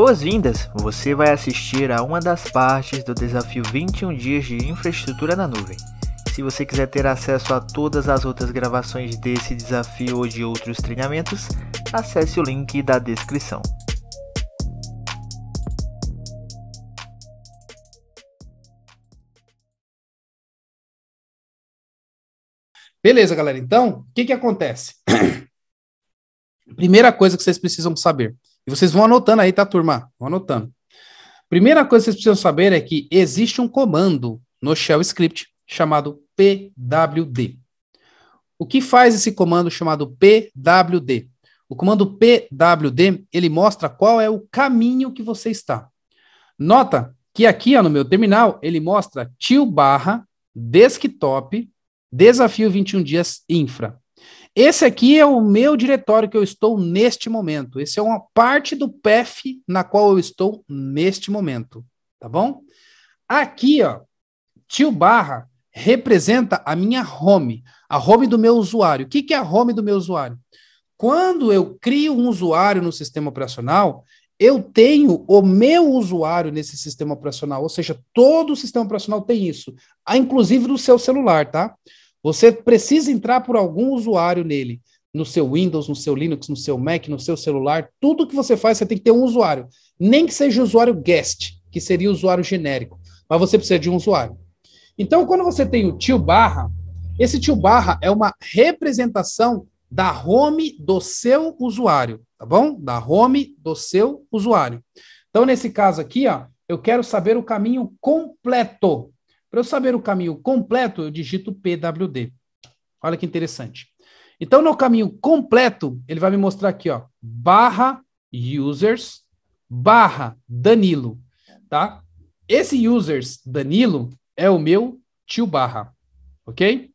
Boas-vindas! Você vai assistir a uma das partes do desafio 21 dias de infraestrutura na nuvem. Se você quiser ter acesso a todas as outras gravações desse desafio ou de outros treinamentos, acesse o link da descrição. Beleza, galera. Então, o que acontece? Primeira coisa que vocês precisam saber, e vocês vão anotando aí, tá, turma? Vão anotando. Primeira coisa que vocês precisam saber é que existe um comando no Shell Script chamado pwd. O que faz esse comando chamado pwd? O comando pwd, ele mostra qual é o caminho que você está. Nota que aqui, ó, no meu terminal, ele mostra /desktop desafio 21 dias infra. Esse aqui é o meu diretório que eu estou neste momento. Esse é uma parte do path na qual eu estou neste momento, tá bom? Aqui, ó, /, representa a minha home, a home do meu usuário. O que é a home do meu usuário? Quando eu crio um usuário no sistema operacional, eu tenho o meu usuário nesse sistema operacional, ou seja, todo o sistema operacional tem isso, inclusive no seu celular, tá? Você precisa entrar por algum usuário nele, no seu Windows, no seu Linux, no seu Mac, no seu celular, tudo que você faz, você tem que ter um usuário. Nem que seja o usuário guest, que seria o usuário genérico, mas você precisa de um usuário. Então, quando você tem o /, esse /, é uma representação da home do seu usuário, tá bom? Da home do seu usuário. Então, nesse caso aqui, ó, eu quero saber o caminho completo. Para eu saber o caminho completo, eu digito pwd. Olha que interessante. Então, no caminho completo, ele vai me mostrar aqui, ó, /users /Danilo, tá? Esse users Danilo é o meu /, ok?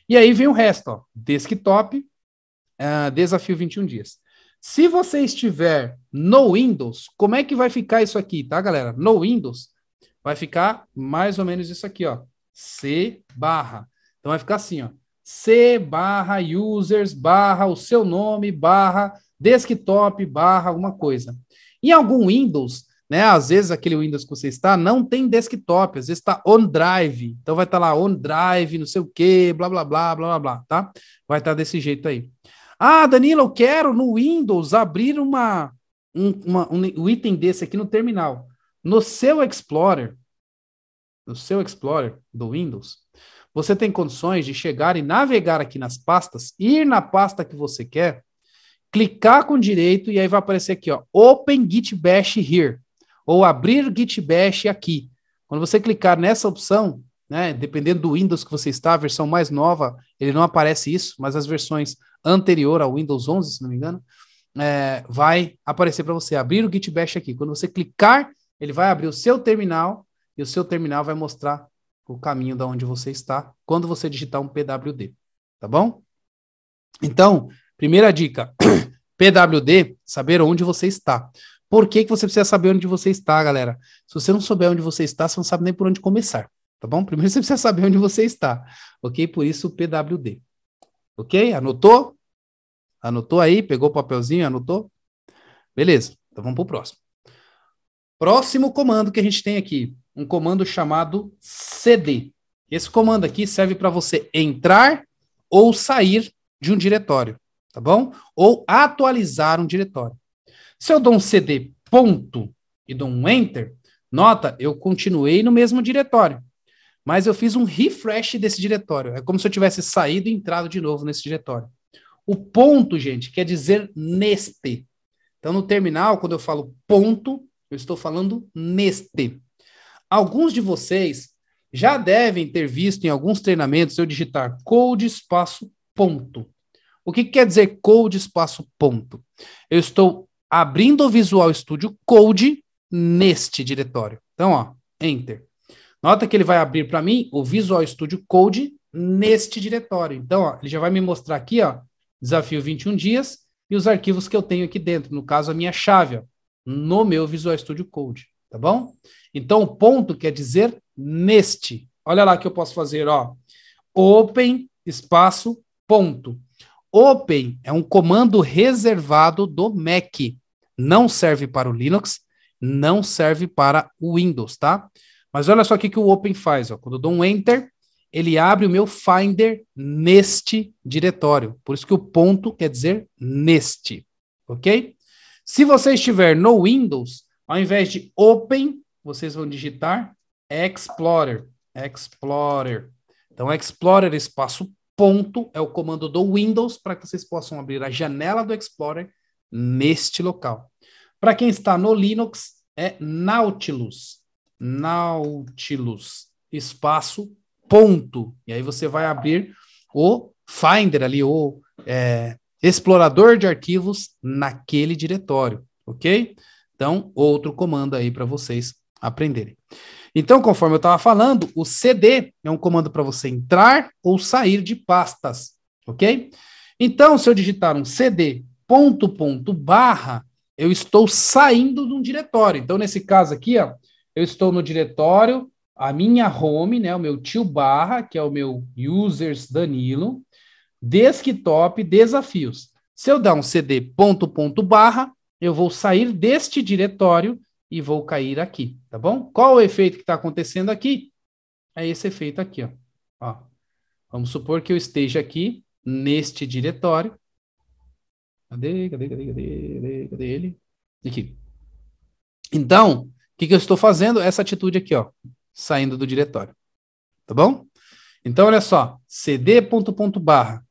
E aí vem o resto, ó, desktop, desafio 21 dias. Se você estiver no Windows, como é que vai ficar isso aqui, tá, galera? No Windows, vai ficar mais ou menos isso aqui, ó, C/. Então vai ficar assim, ó, C/users/ o seu nome / desktop / alguma coisa. Em algum Windows, né, às vezes aquele Windows que você está não tem desktop, às vezes está on drive, então vai estar lá on drive, não sei o que, blá, blá, blá, blá, blá, blá, tá? Vai estar desse jeito aí. Ah, Danilo, eu quero no Windows abrir um item desse aqui no terminal. No seu Explorer do Windows, você tem condições de chegar e navegar aqui nas pastas, ir na pasta que você quer, clicar com direito e aí vai aparecer aqui, ó, Open Git Bash Here, ou abrir Git Bash aqui. Quando você clicar nessa opção, né, dependendo do Windows que você está, a versão mais nova, ele não aparece isso, mas as versões anterior ao Windows 11, se não me engano, vai aparecer para você abrir o Git Bash aqui. Quando você clicar, ele vai abrir o seu terminal e o seu terminal vai mostrar o caminho de onde você está quando você digitar um pwd, tá bom? Então, primeira dica, pwd, saber onde você está. Por que você precisa saber onde você está, galera? Se você não souber onde você está, você não sabe nem por onde começar, tá bom? Primeiro você precisa saber onde você está, ok? Por isso, pwd. Ok? Anotou? Anotou aí? Pegou o papelzinho, anotou? Beleza, então vamos para o próximo. Próximo comando que a gente tem aqui, um comando chamado cd. Esse comando aqui serve para você entrar ou sair de um diretório, tá bom? Ou atualizar um diretório. Se eu dou um cd ponto e dou um enter, nota, eu continuei no mesmo diretório, mas eu fiz um refresh desse diretório. É como se eu tivesse saído e entrado de novo nesse diretório. O ponto, gente, quer dizer neste. Então, no terminal, quando eu falo ponto, eu estou falando neste. Alguns de vocês já devem ter visto em alguns treinamentos eu digitar code espaço ponto. O que quer dizer code espaço ponto? Eu estou abrindo o Visual Studio Code neste diretório. Então, ó, enter. Nota que ele vai abrir para mim o Visual Studio Code neste diretório. Então, ó, ele já vai me mostrar aqui, ó, desafio 21 dias e os arquivos que eu tenho aqui dentro. No caso, a minha chave, ó, no meu Visual Studio Code, tá bom? Então, o ponto quer dizer neste. Olha lá que eu posso fazer, ó, open espaço ponto. Open é um comando reservado do Mac. Não serve para o Linux, não serve para o Windows, tá? Mas olha só o que o Open faz, ó. Quando eu dou um Enter, ele abre o meu Finder neste diretório. Por isso que o ponto quer dizer neste, ok? Se você estiver no Windows, ao invés de Open, vocês vão digitar Explorer. Explorer. Então, Explorer espaço ponto é o comando do Windows para que vocês possam abrir a janela do Explorer neste local. Para quem está no Linux, é Nautilus. Nautilus espaço ponto. E aí você vai abrir o Finder ali, o explorador de arquivos naquele diretório, ok? Então, outro comando aí para vocês aprenderem. Então, conforme eu estava falando, o CD é um comando para você entrar ou sair de pastas, ok? Então, se eu digitar um CD ponto barra, eu estou saindo de um diretório. Então, nesse caso aqui, ó, eu estou no diretório, a minha home, né, o meu tio barra, que é o meu users Danilo, desktop desafios. Se eu dar um CD ponto barra, eu vou sair deste diretório e vou cair aqui, tá bom? Qual o efeito que está acontecendo aqui? É esse efeito aqui, ó. Ó. Vamos supor que eu esteja aqui neste diretório. Cadê ele? Aqui. Então, o que eu estou fazendo? Essa atitude aqui, ó, saindo do diretório, tá bom? Então, olha só, cd ponto barra,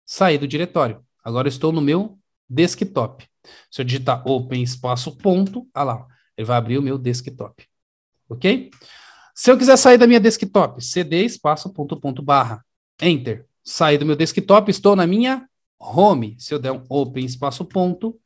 sair do diretório. Agora eu estou no meu desktop. Se eu digitar open espaço ponto, olha lá, ele vai abrir o meu desktop, ok? Se eu quiser sair da minha desktop, cd espaço ponto barra, enter, sair do meu desktop, estou na minha home. Se eu der um open espaço ponto,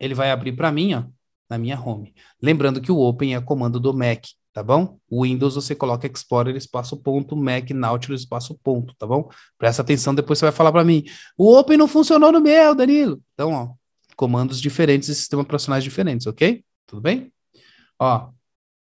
ele vai abrir para mim, ó, na minha home. Lembrando que o open é comando do Mac, tá bom? O Windows você coloca Explorer espaço ponto, Mac Nautilus espaço ponto, tá bom? Presta atenção, depois você vai falar para mim, o open não funcionou no meu, Danilo. Então, ó, comandos diferentes e sistemas operacionais diferentes, ok? Tudo bem? Ó,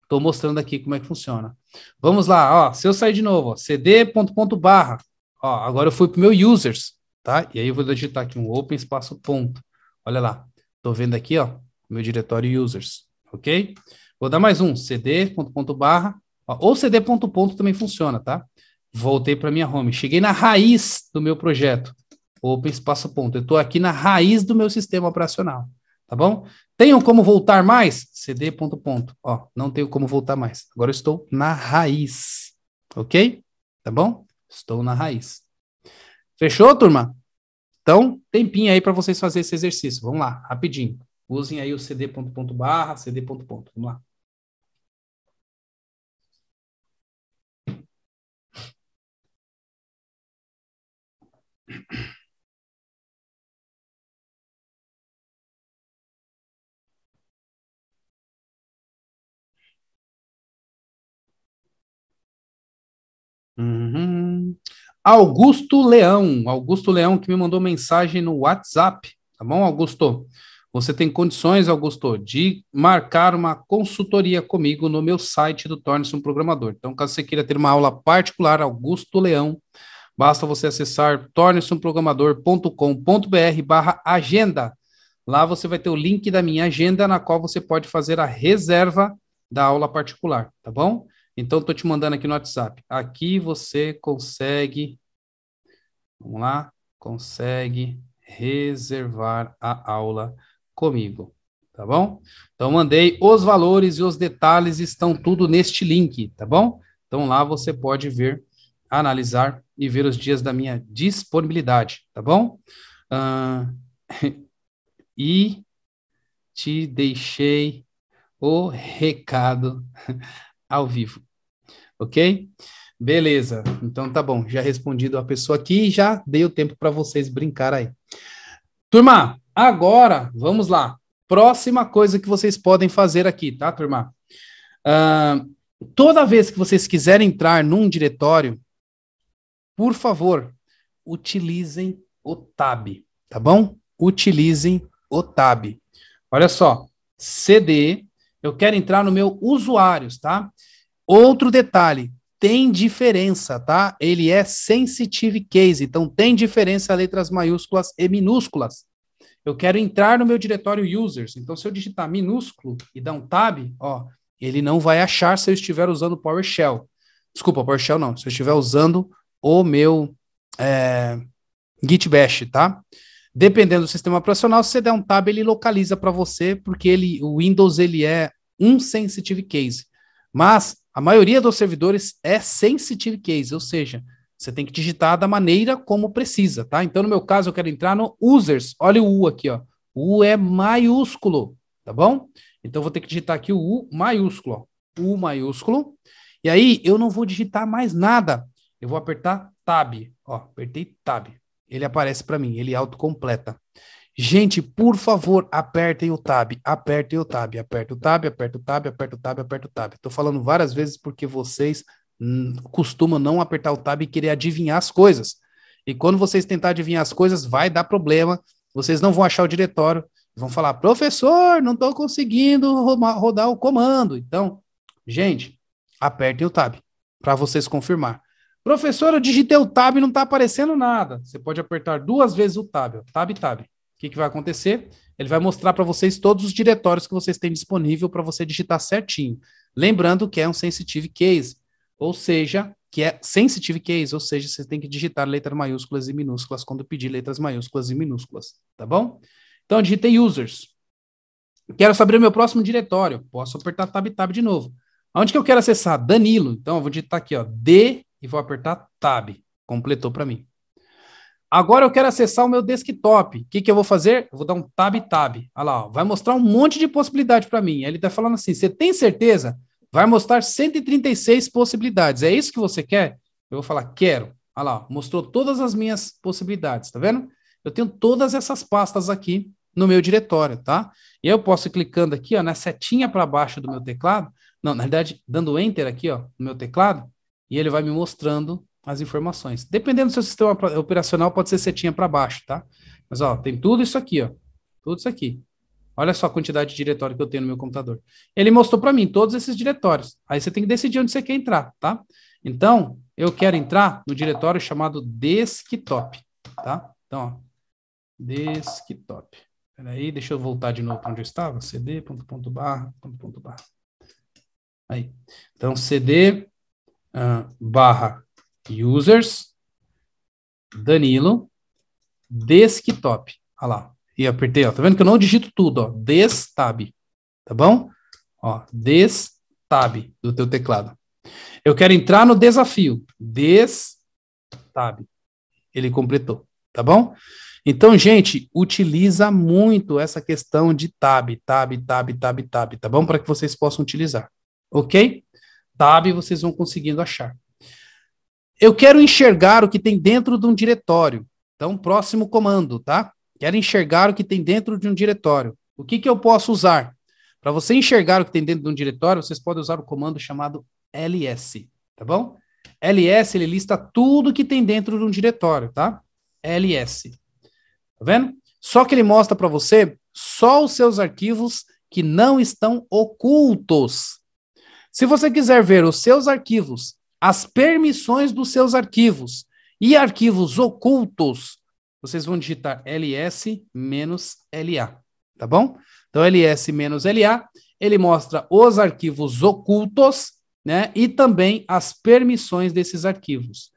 tô mostrando aqui como é que funciona. Vamos lá, ó, se eu sair de novo, ó, cd ponto barra, ó, agora eu fui pro meu users, tá? E aí eu vou digitar aqui um open espaço ponto. Olha lá, tô vendo aqui, ó, meu diretório users, ok? Vou dar mais um, cd ponto barra, ó, ou cd ponto também funciona, tá? Voltei para minha home, cheguei na raiz do meu projeto, open espaço ponto. Eu estou aqui na raiz do meu sistema operacional, tá bom? Tenho como voltar mais? cd ponto. Ó, não tenho como voltar mais. Agora eu estou na raiz, ok? Tá bom? Estou na raiz. Fechou, turma? Então, tempinho aí para vocês fazerem esse exercício. Vamos lá, rapidinho. Usem aí o cd ponto barra, cd ponto. Vamos lá. Uhum. Augusto Leão que me mandou mensagem no WhatsApp, tá bom, Augusto? Você tem condições, Augusto, de marcar uma consultoria comigo no meu site do Torne-se um Programador. Então, caso você queira ter uma aula particular, Augusto Leão, basta você acessar tornesumprogramador.com.br/agenda. Lá você vai ter o link da minha agenda, na qual você pode fazer a reserva da aula particular, tá bom? Então, estou te mandando aqui no WhatsApp. Aqui você consegue, vamos lá, consegue reservar a aula comigo, tá bom? Então, mandei os valores e os detalhes estão tudo neste link, tá bom? Então, lá você pode ver, analisar e ver os dias da minha disponibilidade, tá bom? E te deixei o recado ao vivo. Ok? Beleza. Então tá bom. Já respondido a pessoa aqui e já dei o tempo para vocês brincar aí. Turma, agora vamos lá. Próxima coisa que vocês podem fazer aqui, tá, turma? Toda vez que vocês quiserem entrar num diretório, por favor, utilizem o tab, tá bom? Utilizem o tab. Olha só, CD, eu quero entrar no meu usuários, tá? Outro detalhe, tem diferença, tá? Ele é sensitive case, então tem diferença letras maiúsculas e minúsculas. eu quero entrar no meu diretório users. Então, se eu digitar minúsculo e dar um tab, ó, ele não vai achar se eu estiver usando o PowerShell. Desculpa, PowerShell não. Se eu estiver usando o meu Git Bash, tá? Dependendo do sistema operacional, se você der um tab, ele localiza para você, porque o Windows ele é um sensitive case. Mas a maioria dos servidores é sensitive case, ou seja, você tem que digitar da maneira como precisa, tá? Então, no meu caso, eu quero entrar no users. Olha o U aqui, ó. O U é maiúsculo, tá bom? Então, eu vou ter que digitar aqui o U maiúsculo, ó. U maiúsculo. E aí, eu não vou digitar mais nada. Eu vou apertar Tab. Ó, apertei Tab. Ele aparece para mim, ele autocompleta. Gente, por favor, apertem o Tab, apertem o Tab, aperta o Tab, aperta o Tab, aperta o Tab, aperta o Tab. Estou falando várias vezes porque vocês costumam não apertar o Tab e querer adivinhar as coisas. E quando vocês tentarem adivinhar as coisas, vai dar problema, vocês não vão achar o diretório, vão falar, professor, não estou conseguindo rodar o comando. Então, gente, apertem o Tab para vocês confirmar. Professor, eu digitei o Tab e não está aparecendo nada. Você pode apertar 2 vezes o Tab, ó, Tab, Tab. O que vai acontecer? Ele vai mostrar para vocês todos os diretórios que vocês têm disponível para você digitar certinho. Lembrando que é um sensitive case, ou seja, que é sensitive case, ou seja, você tem que digitar letras maiúsculas e minúsculas quando pedir letras maiúsculas e minúsculas, tá bom? Então, eu digitei users. Quero saber o meu próximo diretório. Posso apertar Tab, Tab de novo. Onde que eu quero acessar? Danilo. Então, eu vou digitar aqui, ó, D e vou apertar Tab. Completou para mim. Agora eu quero acessar o meu desktop. O que eu vou fazer? Eu vou dar um Tab, Tab. Olha lá, ó, vai mostrar um monte de possibilidade para mim. Ele está falando assim, você tem certeza? Vai mostrar 136 possibilidades. É isso que você quer? Eu vou falar, quero. Olha lá, mostrou todas as minhas possibilidades, tá vendo? Eu tenho todas essas pastas aqui no meu diretório, tá? E eu posso ir clicando aqui, ó, na setinha para baixo do meu teclado. Não, na verdade, dando Enter aqui, ó, no meu teclado, e ele vai me mostrando as informações. Dependendo do seu sistema operacional, pode ser setinha para baixo, tá? Mas, ó, tem tudo isso aqui, ó. Tudo isso aqui. Olha só a quantidade de diretório que eu tenho no meu computador. Ele mostrou para mim todos esses diretórios. Aí você tem que decidir onde você quer entrar, tá? Então, eu quero entrar no diretório chamado desktop, tá? Então, ó, desktop. Peraí, deixa eu voltar de novo para onde eu estava. cd, ponto barra. Aí. Então, cd barra users, Danilo, desktop. Olha lá. E apertei, ó. Tá vendo que eu não digito tudo, ó. Destab. Tá bom? Ó, destab do teu teclado. Eu quero entrar no desafio. Destab. Ele completou. Tá bom? Então, gente, utiliza muito essa questão de tab, tá bom? Para que vocês possam utilizar. Ok? Tab vocês vão conseguindo achar. Eu quero enxergar o que tem dentro de um diretório. Então, próximo comando, tá? Quero enxergar o que tem dentro de um diretório. O que eu posso usar? Para você enxergar o que tem dentro de um diretório, vocês podem usar o comando chamado ls, tá bom? ls, ele lista tudo que tem dentro de um diretório, tá? ls. Tá vendo? Só que ele mostra para você só os seus arquivos que não estão ocultos. Se você quiser ver os seus arquivos, as permissões dos seus arquivos e arquivos ocultos, vocês vão digitar ls-la, tá bom? Então, ls-la, ele mostra os arquivos ocultos, né, e também as permissões desses arquivos.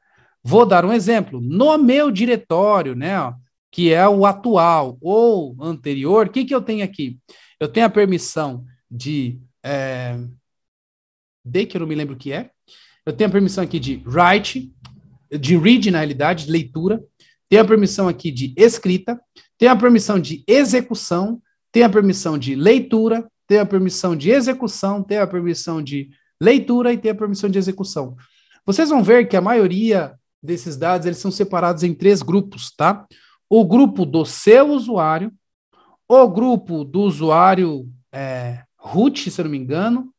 Vou dar um exemplo. No meu diretório, né, ó, que é o atual ou anterior, o que eu tenho aqui? Eu tenho a permissão de que eu não me lembro o que é. Eu tenho a permissão aqui de write, de read, na realidade, de leitura. Tenho a permissão aqui de escrita. Tenho a permissão de execução. Tenho a permissão de leitura. Tenho a permissão de execução. Tenho a permissão de leitura e tenho a permissão de execução. Vocês vão ver que a maioria desses dados eles são separados em 3 grupos, tá? O grupo do seu usuário, o grupo do usuário root, se eu não me engano.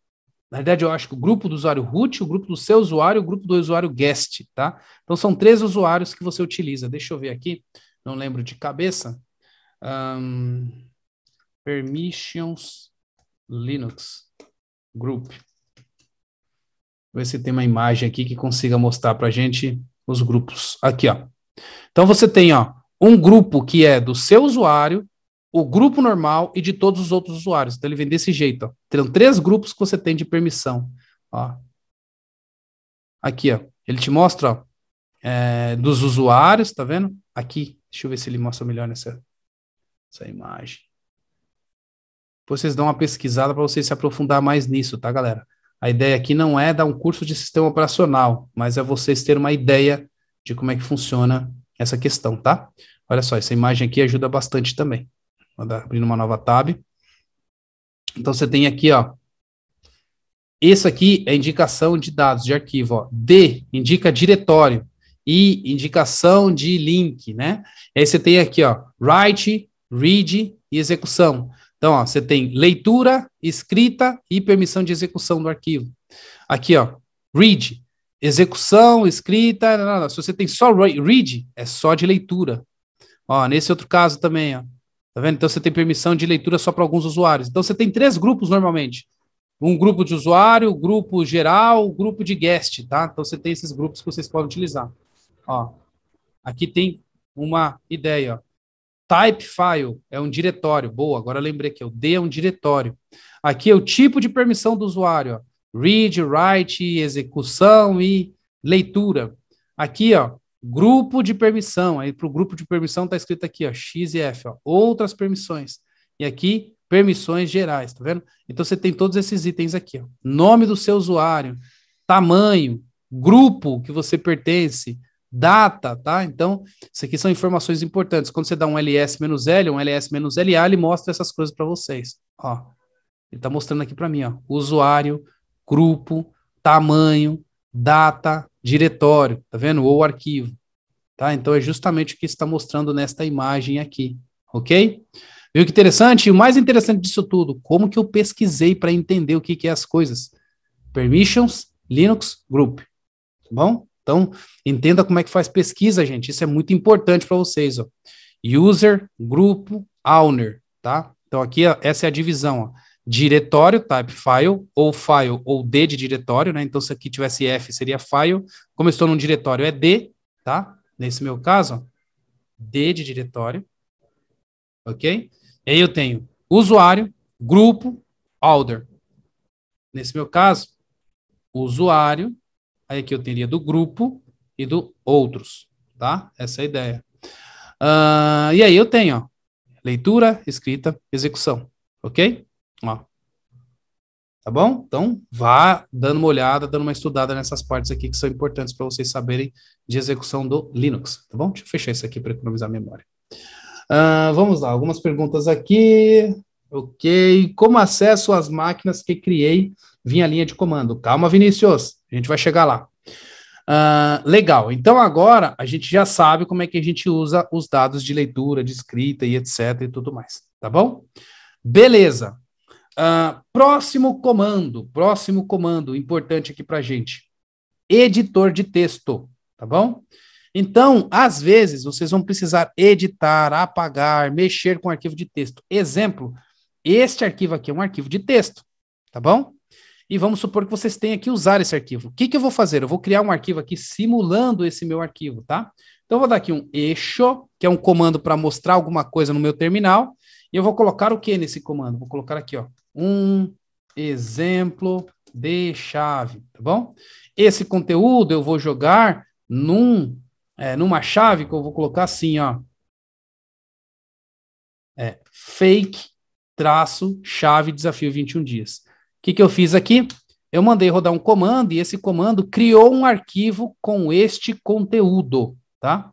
Na verdade, eu acho que o grupo do usuário root, o grupo do seu usuário e o grupo do usuário guest, tá? Então, são 3 usuários que você utiliza. Deixa eu ver aqui, não lembro de cabeça. Permissions Linux Group. Vou ver se tem uma imagem aqui que consiga mostrar para a gente os grupos. Aqui, ó. Então, você tem, ó, um grupo que é do seu usuário, o grupo normal e de todos os outros usuários. Então ele vem desse jeito, ó. Terão 3 grupos que você tem de permissão. Ó. Aqui, ó. Ele te mostra, ó, dos usuários, tá vendo? Aqui, deixa eu ver se ele mostra melhor essa imagem. Depois vocês dão uma pesquisada para vocês se aprofundar mais nisso, tá, galera? A ideia aqui não é dar um curso de sistema operacional, mas é vocês terem uma ideia de como é que funciona essa questão, tá? Olha só, essa imagem aqui ajuda bastante também. Vou abrir uma nova tab. Então você tem aqui, ó. Esse aqui é indicação de dados, de arquivo, ó. D indica diretório. I, indicação de link, né? Aí você tem aqui, ó, write, read e execução. Então, ó, você tem leitura, escrita e permissão de execução do arquivo. Aqui, ó, read, execução, escrita, não. Se você tem só read, é só de leitura. Ó, nesse outro caso também, ó. Tá vendo? Então, você tem permissão de leitura só para alguns usuários. Então, você tem 3 grupos normalmente. Um grupo de usuário, grupo geral, grupo de guest, tá? Então, você tem esses grupos que vocês podem utilizar. Ó, aqui tem uma ideia, ó. Type file é um diretório. Boa, agora eu lembrei que o D é um diretório. Aqui é o tipo de permissão do usuário, ó. Read, write, execução e leitura. Aqui, ó, grupo de permissão. Aí para o grupo de permissão está escrito aqui, ó, X e F, ó, outras permissões. E aqui, permissões gerais, tá vendo? Então você tem todos esses itens aqui, ó. Nome do seu usuário, tamanho, grupo que você pertence, data, tá? Então, isso aqui são informações importantes. Quando você dá um ls-l, um ls-la, ele mostra essas coisas para vocês. Ó, ele está mostrando aqui para mim, ó, usuário, grupo, tamanho, data, diretório, tá vendo? Ou arquivo, tá? Então, é justamente o que está mostrando nesta imagem aqui, ok? Viu que interessante? E o mais interessante disso tudo, como que eu pesquisei para entender o que é as coisas? Permissions, Linux, Group, tá bom? Então, entenda como é que faz pesquisa, gente. Isso é muito importante para vocês, ó. User, grupo, owner, tá? Então, aqui, ó, essa é a divisão, ó. Diretório, type file, ou D de diretório, né? Então, se aqui tivesse F, seria file. Como eu estou num diretório, é D, tá? Nesse meu caso, ó, D de diretório, ok? E aí eu tenho usuário, grupo, holder. Nesse meu caso, usuário, aí aqui eu teria do grupo e do outros, tá? Essa é a ideia. E aí eu tenho, ó, leitura, escrita, execução, ok? Ó. Tá bom? Então, vá dando uma olhada, dando uma estudada nessas partes aqui que são importantes para vocês saberem de execução do Linux, tá bom? Deixa eu fechar isso aqui para economizar a memória. Vamos lá, algumas perguntas aqui. Ok. Como acesso às máquinas que criei via linha de comando? Calma, Vinícius, a gente vai chegar lá. Legal, então agora a gente já sabe como é que a gente usa os dados de leitura, de escrita e etc e tudo mais, tá bom? Beleza. Próximo comando importante aqui pra gente. Editor de texto, tá bom? Então, às vezes, vocês vão precisar editar, apagar, mexer com arquivo de texto. Exemplo, este arquivo aqui é um arquivo de texto, tá bom? E vamos supor que vocês tenham que usar esse arquivo. O que eu vou fazer? Eu vou criar um arquivo aqui simulando esse meu arquivo, tá? Então, eu vou dar aqui um echo, que é um comando para mostrar alguma coisa no meu terminal, e eu vou colocar o que nesse comando? Vou colocar aqui, ó, um exemplo de chave, tá bom? Esse conteúdo eu vou jogar numa chave que eu vou colocar assim, ó, fake chave desafio 21 dias. O que eu fiz aqui? Eu mandei rodar um comando e esse comando criou um arquivo com este conteúdo, tá?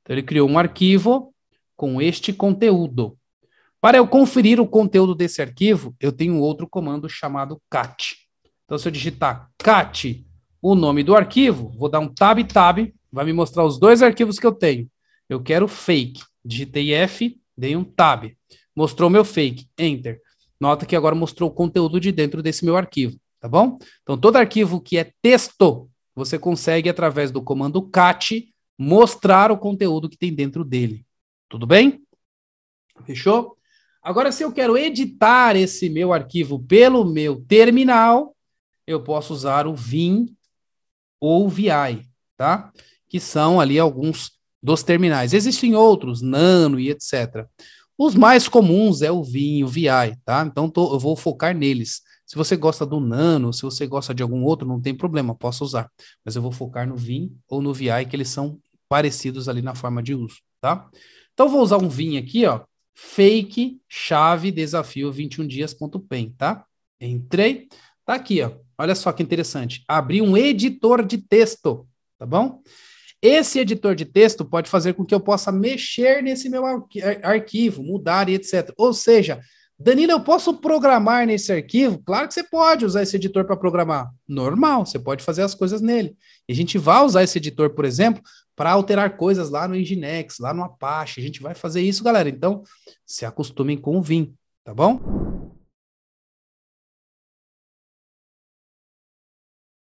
Então, ele criou um arquivo com este conteúdo. Para eu conferir o conteúdo desse arquivo, eu tenho outro comando chamado cat. Então, se eu digitar cat, o nome do arquivo, vou dar um tab, vai me mostrar os 2 arquivos que eu tenho. Eu quero fake. Digitei F, dei um tab. Mostrou meu fake. Enter. Nota que agora mostrou o conteúdo de dentro desse meu arquivo, tá bom? Então, todo arquivo que é texto, você consegue, através do comando cat, mostrar o conteúdo que tem dentro dele. Tudo bem? Fechou? Agora, se eu quero editar esse meu arquivo pelo meu terminal, eu posso usar o vim ou vi, tá? Que são ali alguns dos terminais. Existem outros, nano e etc. Os mais comuns é o Vim e o VI, tá? Então eu vou focar neles. Se você gosta do Nano, se você gosta de algum outro, não tem problema, posso usar. Mas eu vou focar no Vim ou no VI, que eles são parecidos ali na forma de uso, tá? Então eu vou usar um Vim aqui, ó, fake chave desafio 21 dias.pen, tá? Entrei, tá aqui, ó. Olha só que interessante. Abri um editor de texto, tá bom? Esse editor de texto pode fazer com que eu possa mexer nesse meu arquivo, mudar e etc. Ou seja, Danilo, eu posso programar nesse arquivo? Claro que você pode usar esse editor para programar. Normal, você pode fazer as coisas nele. E a gente vai usar esse editor, por exemplo, para alterar coisas lá no Nginx, lá no Apache. A gente vai fazer isso, galera. Então, se acostumem com o Vim, tá bom?